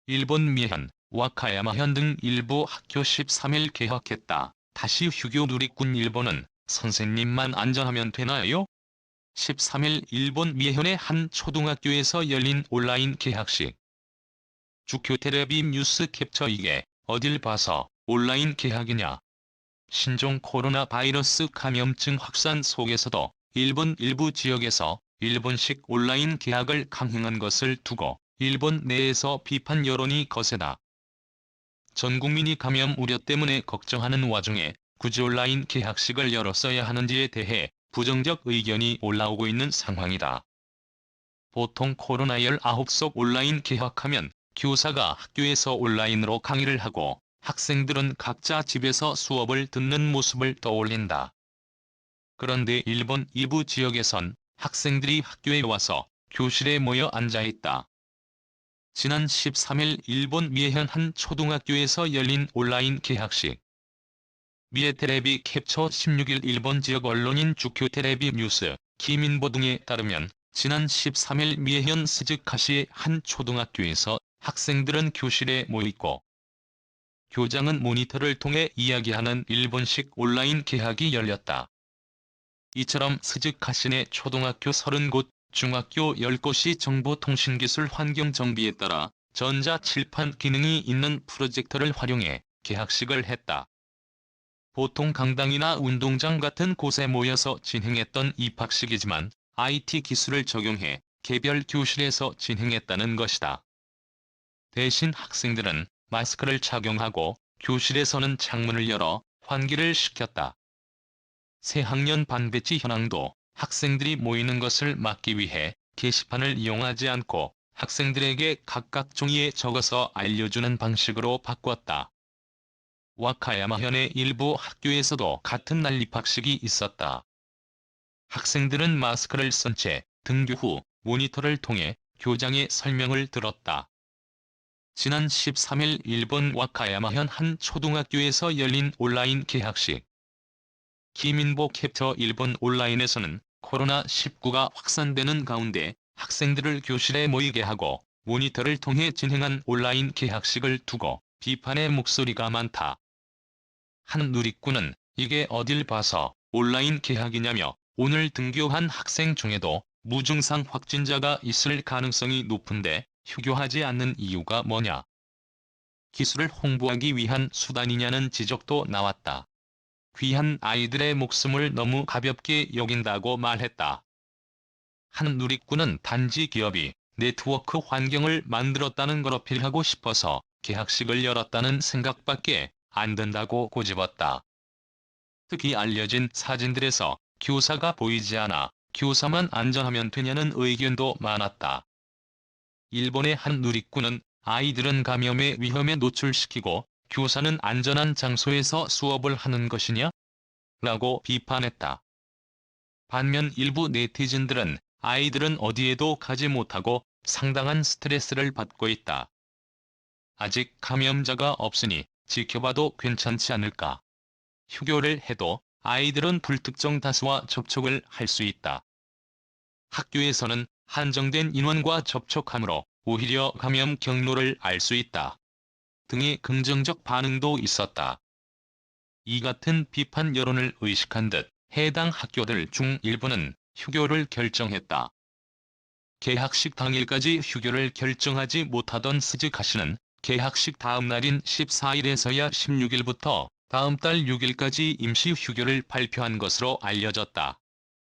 일본 미현, 와카야마현 등 일부 학교 13일 개학했다. 다시 휴교 누리꾼 일본은 선생님만 안전하면 되나요? 13일 일본 미현의 한 초등학교에서 열린 온라인 개학식. 주쿄 텔레비 뉴스 캡처. 이게 어딜 봐서 온라인 개학이냐. 신종 코로나 바이러스 감염증 확산 속에서도 일본 일부 지역에서 일본식 온라인 개학을 강행한 것을 두고 일본 내에서 비판 여론이 거세다. 전 국민이 감염 우려 때문에 걱정하는 와중에 굳이 온라인 개학식을 열었어야 하는지에 대해 부정적 의견이 올라오고 있는 상황이다. 보통 코로나19 속 온라인 개학하면 교사가 학교에서 온라인으로 강의를 하고 학생들은 각자 집에서 수업을 듣는 모습을 떠올린다. 그런데 일본 일부 지역에선 학생들이 학교에 와서 교실에 모여 앉아있다. 지난 13일 일본 미에현 한 초등학교에서 열린 온라인 개학식. 미에 텔레비 캡처. 16일 일본 지역 언론인 주쿄 텔레비 뉴스, 기민보 등에 따르면 지난 13일 미에현 스즈카시의 한 초등학교에서 학생들은 교실에 모여있고 교장은 모니터를 통해 이야기하는 일본식 온라인 개학이 열렸다. 이처럼 스즈카시 내 초등학교 30곳, 중학교 10곳이 정보통신기술 환경 정비에 따라 전자칠판 기능이 있는 프로젝터를 활용해 개학식을 했다. 보통 강당이나 운동장 같은 곳에 모여서 진행했던 입학식이지만 IT 기술을 적용해 개별 교실에서 진행했다는 것이다. 대신 학생들은 마스크를 착용하고 교실에서는 창문을 열어 환기를 시켰다. 새학년 반배지 현황도 학생들이 모이는 것을 막기 위해 게시판을 이용하지 않고 학생들에게 각각 종이에 적어서 알려주는 방식으로 바꿨다. 와카야마현의 일부 학교에서도 같은 날 입학식이 있었다. 학생들은 마스크를 쓴 채 등교 후 모니터를 통해 교장의 설명을 들었다. 지난 13일 일본 와카야마현 한 초등학교에서 열린 온라인 개학식. 기민보 캡처. 일본 온라인에서는 코로나19가 확산되는 가운데 학생들을 교실에 모이게 하고 모니터를 통해 진행한 온라인 개학식을 두고 비판의 목소리가 많다. 한 누리꾼은 이게 어딜 봐서 온라인 개학이냐며 오늘 등교한 학생 중에도 무증상 확진자가 있을 가능성이 높은데 휴교하지 않는 이유가 뭐냐. 기술을 홍보하기 위한 수단이냐는 지적도 나왔다. 귀한 아이들의 목숨을 너무 가볍게 여긴다고 말했다. 한 누리꾼은 단지 기업이 네트워크 환경을 만들었다는 걸 어필하고 싶어서 개학식을 열었다는 생각밖에 안 든다고 고집었다. 특히 알려진 사진들에서 교사가 보이지 않아 교사만 안전하면 되냐는 의견도 많았다. 일본의 한 누리꾼은 아이들은 감염의 위험에 노출시키고 교사는 안전한 장소에서 수업을 하는 것이냐? 라고 비판했다. 반면 일부 네티즌들은 아이들은 어디에도 가지 못하고 상당한 스트레스를 받고 있다. 아직 감염자가 없으니 지켜봐도 괜찮지 않을까. 휴교를 해도 아이들은 불특정 다수와 접촉을 할 수 있다. 학교에서는 한정된 인원과 접촉하므로 오히려 감염 경로를 알 수 있다. 등의 긍정적 반응도 있었다. 이 같은 비판 여론을 의식한 듯 해당 학교들 중 일부는 휴교를 결정했다. 개학식 당일까지 휴교를 결정하지 못하던 스즈카시는 개학식 다음 날인 14일에서야 16일부터 다음 달 6일까지 임시 휴교를 발표한 것으로 알려졌다.